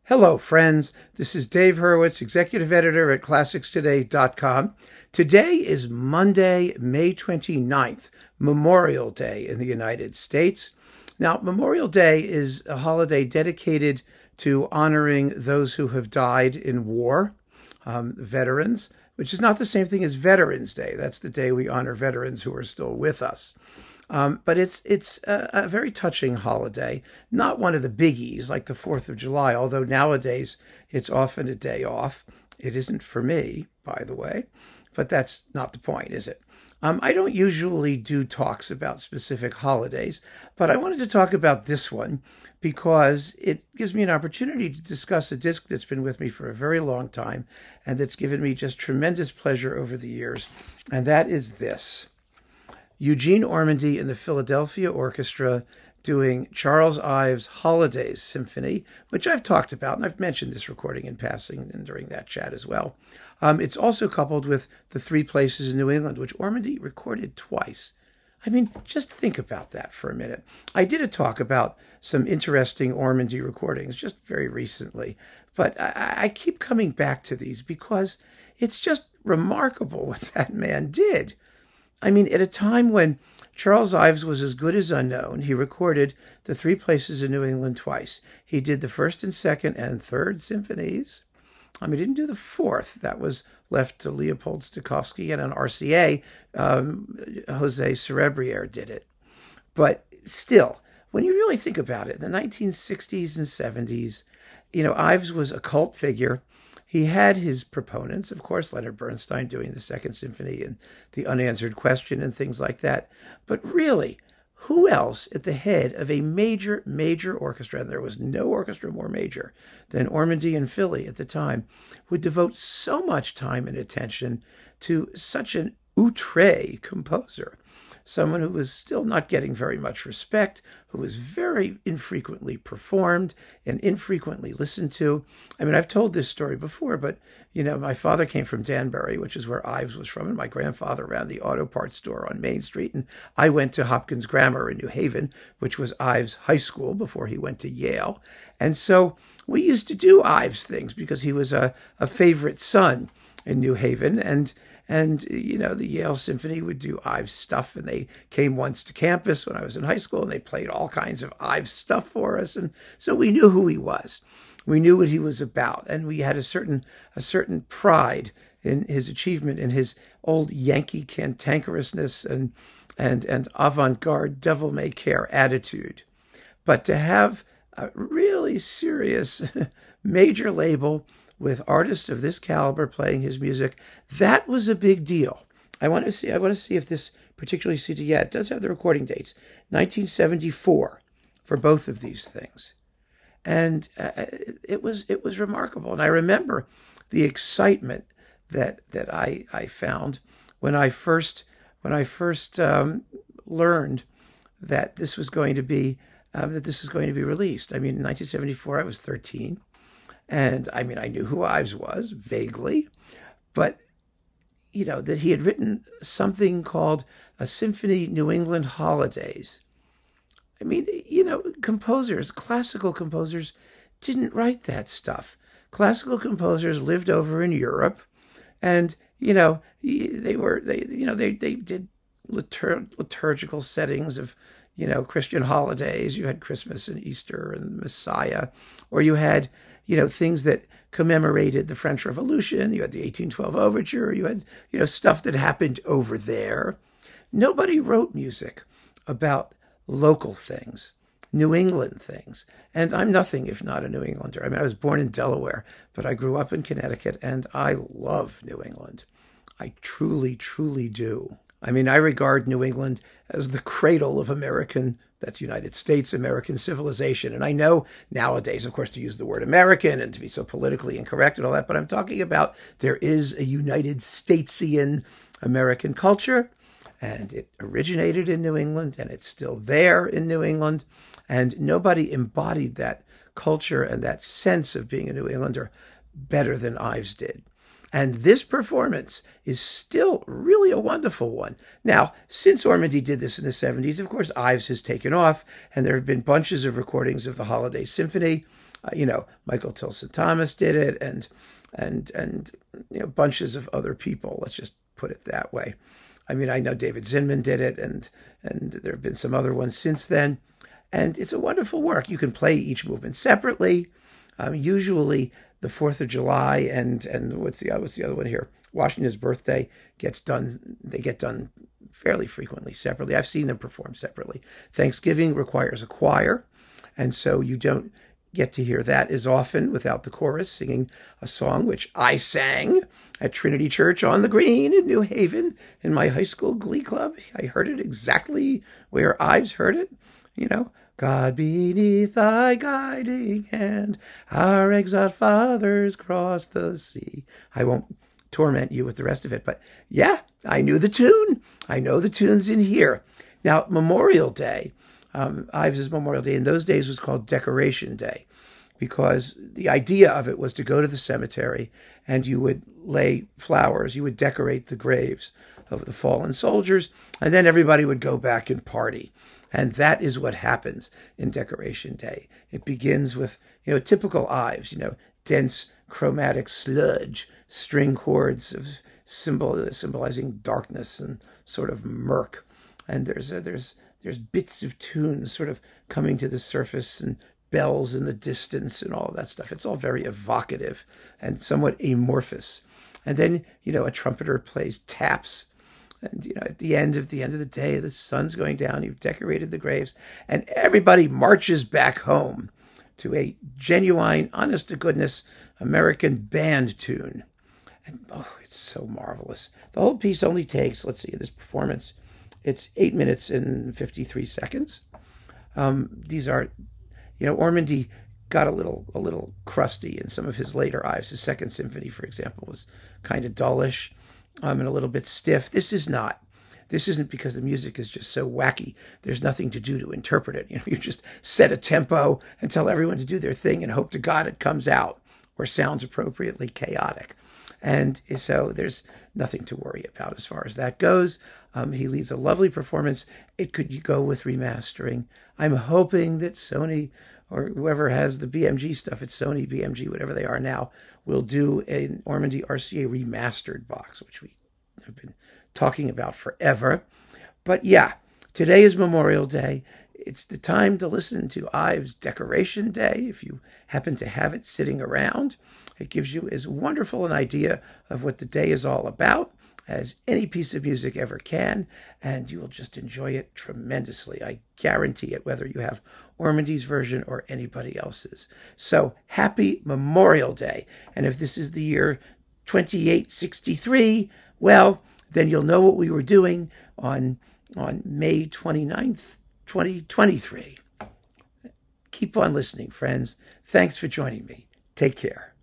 Hello, friends. This is Dave Hurwitz, executive editor at ClassicsToday.com. Today is Monday, May 29th, Memorial Day in the United States. Now, Memorial Day is a holiday dedicated to honoring those who have died in war, veterans, which is not the same thing as Veterans Day. That's the day we honor veterans who are still with us. But it's a very touching holiday, not one of the biggies like the 4th of July, although nowadays it's often a day off. It isn't for me, by the way, but that's not the point, is it? I don't usually do talks about specific holidays, but I wanted to talk about this one because it gives me an opportunity to discuss a disc that's been with me for a very long time and that's given me just tremendous pleasure over the years, and that is this. Eugene Ormandy and the Philadelphia Orchestra doing Charles Ives' Holidays Symphony, which I've talked about, and I've mentioned this recording in passing and during that chat as well. It's also coupled with The Three Places in New England, which Ormandy recorded twice. I mean, just think about that for a minute. I did a talk about some interesting Ormandy recordings just very recently, but I keep coming back to these because it's just remarkable what that man did. I mean, at a time when Charles Ives was as good as unknown, he recorded The Three Places in New England twice. He did the first and second and third symphonies. He didn't do the fourth. That was left to Leopold Stokowski, and on RCA, Jose Cerebriere did it. But still, when you really think about it, in the 1960s and 70s, Ives was a cult figure. He had his proponents, of course, Leonard Bernstein doing the Second Symphony and The Unanswered Question and things like that. But really, who else at the head of a major, major orchestra, and there was no orchestra more major than Ormandy in Philly at the time, would devote so much time and attention to such an outré composer? Someone who was still not getting very much respect, who was very infrequently performed and infrequently listened to. I mean, I've told this story before, but, my father came from Danbury, which is where Ives was from, and my grandfather ran the auto parts store on Main Street, and I went to Hopkins Grammar in New Haven, which was Ives' high school before he went to Yale. And so we used to do Ives things because he was a favorite son in New Haven, and the Yale Symphony would do Ives stuff, and they came once to campus when I was in high school, and they played all kinds of Ives stuff for us, and so we knew who he was. We knew what he was about, and we had a certain pride in his achievement, in his old Yankee cantankerousness and avant-garde devil-may-care attitude. But to have a really serious major label with artists of this caliber playing his music, that was a big deal. I want to see if this particularly CD, yeah, it does have the recording dates, 1974 for both of these things. And it was remarkable. And I remember the excitement that I found when I first learned that this was going to be released. I mean, in 1974, I was 13. And I knew who Ives was, vaguely, but, that he had written something called a Symphony New England Holidays. Classical composers didn't write that stuff. Classical composers lived over in Europe, and, they did liturgical settings of, Christian holidays. You had Christmas and Easter and Messiah, or you had, things that commemorated the French Revolution. You had the 1812 Overture. You had, stuff that happened over there. Nobody wrote music about local things, New England things. And I'm nothing if not a New Englander. I was born in Delaware, but I grew up in Connecticut, and I love New England. I truly, truly do. I regard New England as the cradle of that's United States American civilization. And I know nowadays, of course, to use the word American and to be so politically incorrect and all that, but I'm talking about there is a United Statesian American culture, and it originated in New England, and it's still there in New England, and nobody embodied that culture and that sense of being a New Englander better than Ives did. And this performance is still really a wonderful one. Now, since Ormandy did this in the 70s, of course, Ives has taken off, and there have been bunches of recordings of the Holiday Symphony. Michael Tilson Thomas did it, and bunches of other people. Let's just put it that way. I mean, I know David Zinman did it, and there have been some other ones since then. And it's a wonderful work. You can play each movement separately. Usually, the 4th of July and what's the other one here? Washington's birthday gets done. They get done fairly frequently separately. I've seen them perform separately. Thanksgiving requires a choir, and so you don't get to hear that as often without the chorus singing a song which I sang at Trinity Church on the Green in New Haven in my high school glee club. I heard it exactly where Ives heard it. God beneath thy guiding hand, our exiled fathers crossed the sea. I won't torment you with the rest of it, but yeah, I knew the tune. I know the tunes in here. Now, Memorial Day, Ives's Memorial Day in those days was called Decoration Day, because the idea of it was to go to the cemetery and you would lay flowers, you would decorate the graves of the fallen soldiers, and then everybody would go back and party. And that is what happens in Decoration Day. It begins with, typical Ives, dense chromatic sludge, string chords of symbolizing darkness and sort of murk. And there's bits of tunes sort of coming to the surface and bells in the distance and all of that stuff. It's all very evocative and somewhat amorphous. And then, a trumpeter plays taps. And, at the end of the day, the sun's going down, you've decorated the graves, and everybody marches back home to a genuine, honest-to-goodness American band tune. And, it's so marvelous. The whole piece only takes, this performance, it's 8 minutes and 53 seconds. These are, Ormandy got a little crusty in some of his later Ives. His Second Symphony, for example, was kind of dullish. And a little bit stiff. This is not. This isn't because the music is just so wacky. There's nothing to do to interpret it. You just set a tempo and tell everyone to do their thing and hope to God it comes out or sounds appropriately chaotic. And so there's nothing to worry about as far as that goes. He leads a lovely performance. It could go with remastering. I'm hoping that Sony or whoever has the BMG stuff at Sony, BMG, whatever they are now, will do an Ormandy RCA remastered box, which we have been talking about forever. But yeah, today is Memorial Day. It's the time to listen to Ives' Decoration Day, if you happen to have it sitting around. It gives you as wonderful an idea of what the day is all about as any piece of music ever can, and you will just enjoy it tremendously. I guarantee it, whether you have Ormandy's version or anybody else's. So, happy Memorial Day. And if this is the year 2863, well, then you'll know what we were doing on May 29th, 2023. Keep on listening, friends. Thanks for joining me. Take care.